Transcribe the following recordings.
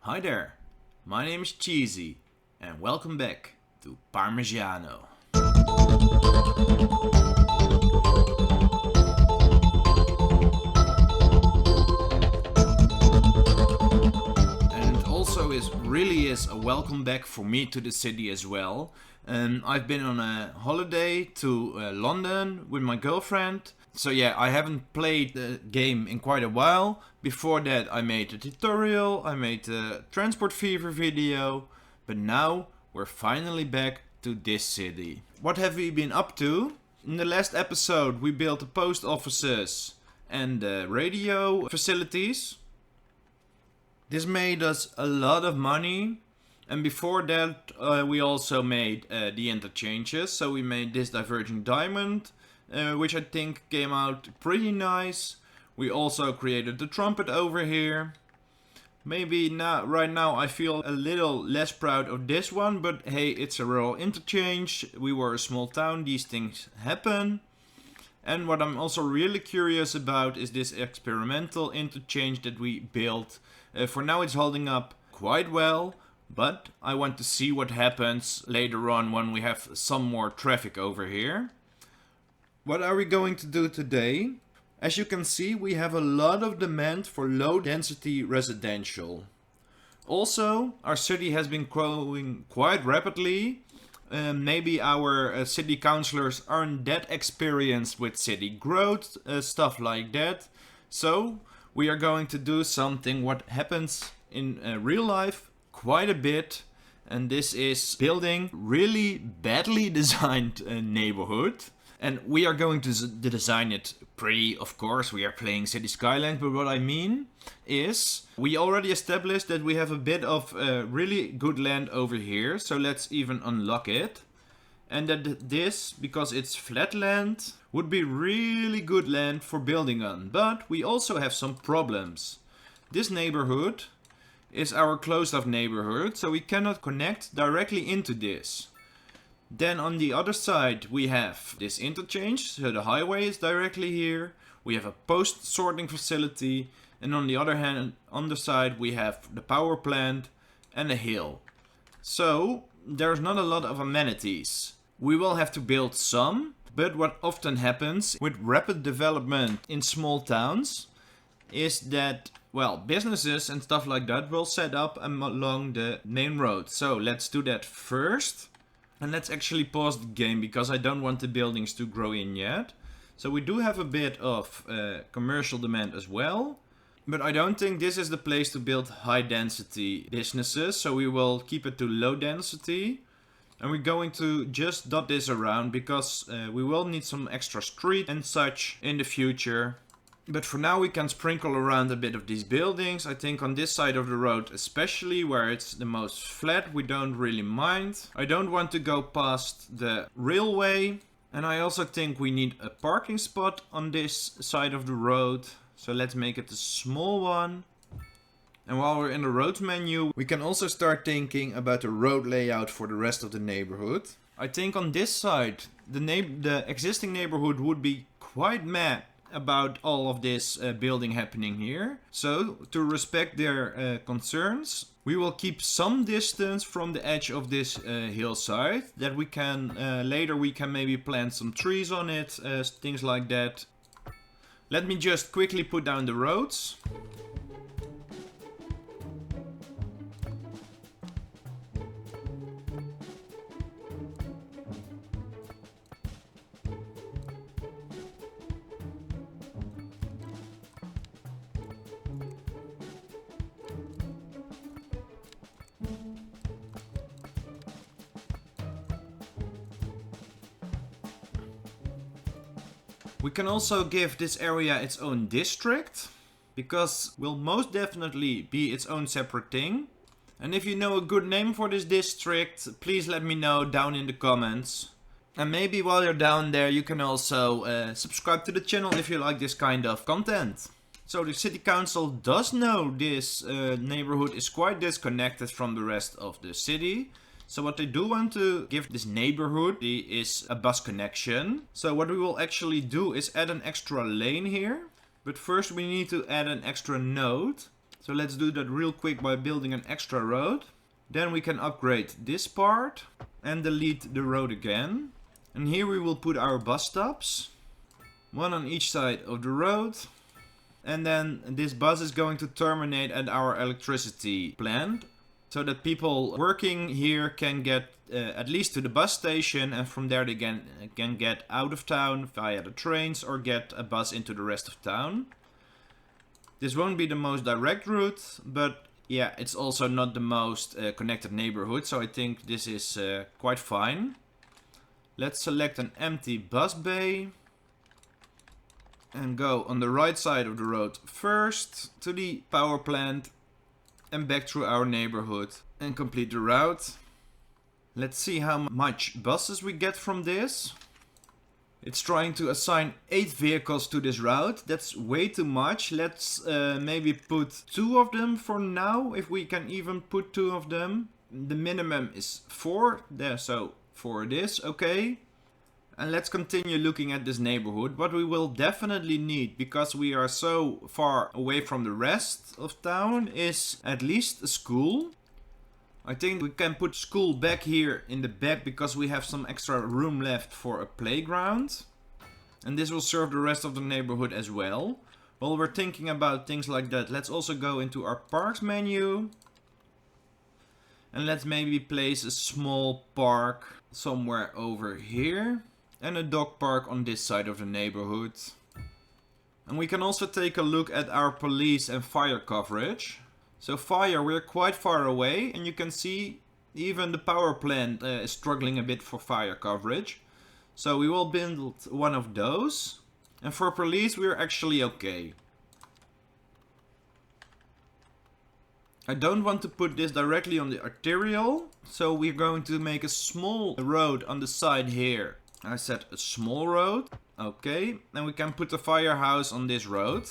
Hi there, my name is Cheesy, and welcome back to Parmesiano. And it also really is a welcome back for me to the city as well. I've been on a holiday to London with my girlfriend. So yeah, I haven't played the game in quite a while. Before that I made a tutorial, I made a Transport Fever video. But now we're finally back to this city. What have we been up to? In the last episode we built the post offices and the radio facilities. This made us a lot of money. And before that we also made the interchanges. So we made this diverging diamond. Which I think came out pretty nice. We also created the trumpet over here. Maybe right now I feel a little less proud of this one, but hey, it's a rural interchange. We were a small town, these things happen. And what I'm also really curious about is this experimental interchange that we built. For now it's holding up quite well, but I want to see what happens later on when we have some more traffic over here. What are we going to do today? As you can see, we have a lot of demand for low density residential. Also, our city has been growing quite rapidly. Maybe our city councillors aren't that experienced with city growth, stuff like that. So, we are going to do something what happens in real life quite a bit. And this is building really badly designed neighborhood. And we are going to design it pretty, of course, we are playing Cities Skylines, but what I mean is, we already established that we have a bit of really good land over here, so let's even unlock it. And that this, because it's flat land, would be really good land for building on. But we also have some problems. This neighborhood is our closed-off neighborhood, so we cannot connect directly into this. Then on the other side we have this interchange, so the highway is directly here. We have a post sorting facility, and on the other hand, on the side we have the power plant and a hill. So there's not a lot of amenities. We will have to build some, but what often happens with rapid development in small towns is that, well, businesses and stuff like that will set up along the main road. So let's do that first. And let's actually pause the game because I don't want the buildings to grow in yet. So we do have a bit of commercial demand as well. But I don't think this is the place to build high density businesses. So we will keep it to low density. And we're going to just dot this around because we will need some extra street and such in the future. But for now we can sprinkle around a bit of these buildings. I think on this side of the road especially, where it's the most flat, we don't really mind. I don't want to go past the railway. And I also think we need a parking spot on this side of the road. So let's make it a small one. And while we're in the road menu, we can also start thinking about the road layout for the rest of the neighborhood. I think on this side, the existing neighborhood would be quite mad about all of this building happening here. So, to respect their concerns, we will keep some distance from the edge of this hillside, that we can, later we can maybe plant some trees on it, things like that. Let me just quickly put down the roads. We can also give this area its own district, because will most definitely be its own separate thing. And if you know a good name for this district, please let me know down in the comments. And maybe while you're down there you can also subscribe to the channel if you like this kind of content. So the city council does know this neighborhood is quite disconnected from the rest of the city. So what they do want to give this neighborhood is a bus connection. So what we will actually do is add an extra lane here. But first we need to add an extra node. So let's do that real quick by building an extra road. Then we can upgrade this part and delete the road again. And here we will put our bus stops. One on each side of the road. And then this bus is going to terminate at our electricity plant. So that people working here can get at least to the bus station. And from there they can get out of town via the trains or get a bus into the rest of town. This won't be the most direct route, but yeah, it's also not the most connected neighborhood, so I think this is quite fine. Let's select an empty bus bay and go on the right side of the road first to the power plant and back through our neighborhood and complete the route. Let's see how much buses we get from this. It's trying to assign 8 vehicles to this route. That's way too much. Let's maybe put 2 of them for now, if we can even put 2 of them. The minimum is 4 there, so 4 it is, okay. And let's continue looking at this neighborhood. What we will definitely need, because we are so far away from the rest of town, is at least a school. I think we can put school back here in the back because we have some extra room left for a playground. And this will serve the rest of the neighborhood as well. While we're thinking about things like that, let's also go into our parks menu. And let's maybe place a small park somewhere over here. And a dog park on this side of the neighborhood. And we can also take a look at our police and fire coverage. So fire, we're quite far away, and you can see even the power plant is struggling a bit for fire coverage. So we will build one of those. And for police, we're actually okay. I don't want to put this directly on the arterial, so we're going to make a small road on the side here. I said a small road. Okay, and we can put the firehouse on this road.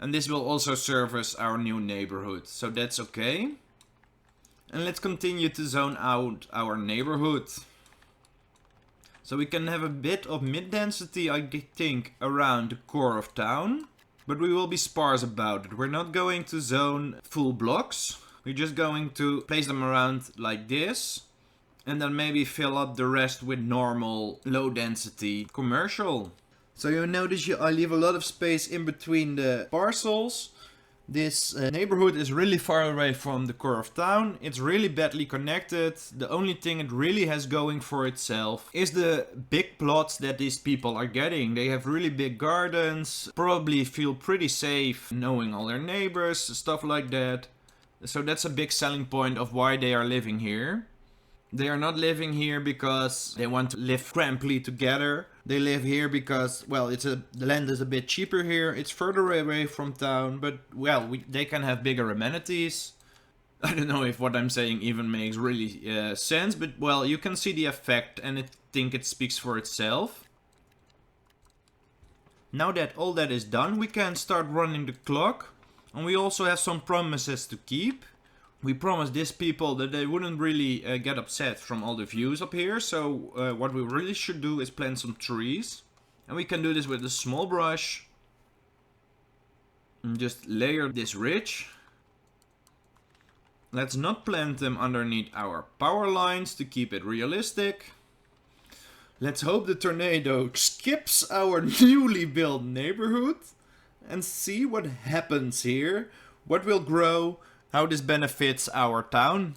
And this will also service our new neighborhood, so that's okay. And let's continue to zone out our neighborhood. So we can have a bit of mid-density, I think, around the core of town. But we will be sparse about it. We're not going to zone full blocks. We're just going to place them around like this. And then maybe fill up the rest with normal, low-density commercial. So you notice I leave a lot of space in between the parcels. This neighborhood is really far away from the core of town. It's really badly connected. The only thing it really has going for itself is the big plots that these people are getting. They have really big gardens, probably feel pretty safe knowing all their neighbors, stuff like that. So that's a big selling point of why they are living here. They are not living here because they want to live cramply together. They live here because, well, the land is a bit cheaper here. It's further away from town, but, well, they can have bigger amenities. I don't know if what I'm saying even makes really sense, but, well, you can see the effect and I think it speaks for itself. Now that all that is done, we can start running the clock. And we also have some promises to keep. We promised these people that they wouldn't really get upset from all the views up here. So what we really should do is plant some trees. And we can do this with a small brush. And just layer this ridge. Let's not plant them underneath our power lines to keep it realistic. Let's hope the tornado skips our newly built neighborhood. And see what happens here. What will grow. How this benefits our town.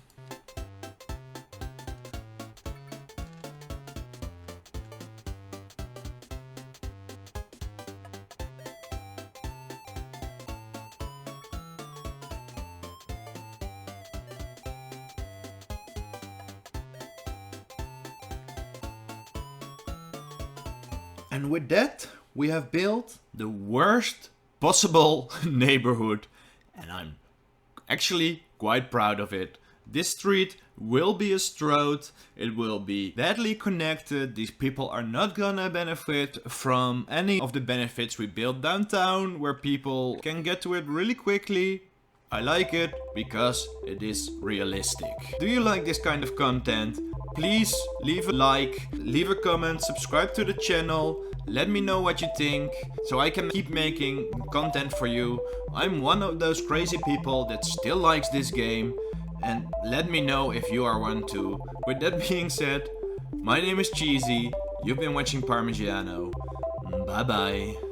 And with that, we have built the worst possible neighborhood. And I'm actually quite proud of it. This street will be a Stroad. It will be badly connected. These people are not gonna benefit from any of the benefits we built downtown, where people can get to it really quickly. I like it because it is realistic. Do you like this kind of content? please leave a like, leave a comment, subscribe to the channel. Let me know what you think, so I can keep making content for you. I'm one of those crazy people that still likes this game, and let me know if you are one too. With that being said, my name is Cheesy, you've been watching Parmesiano. Bye bye.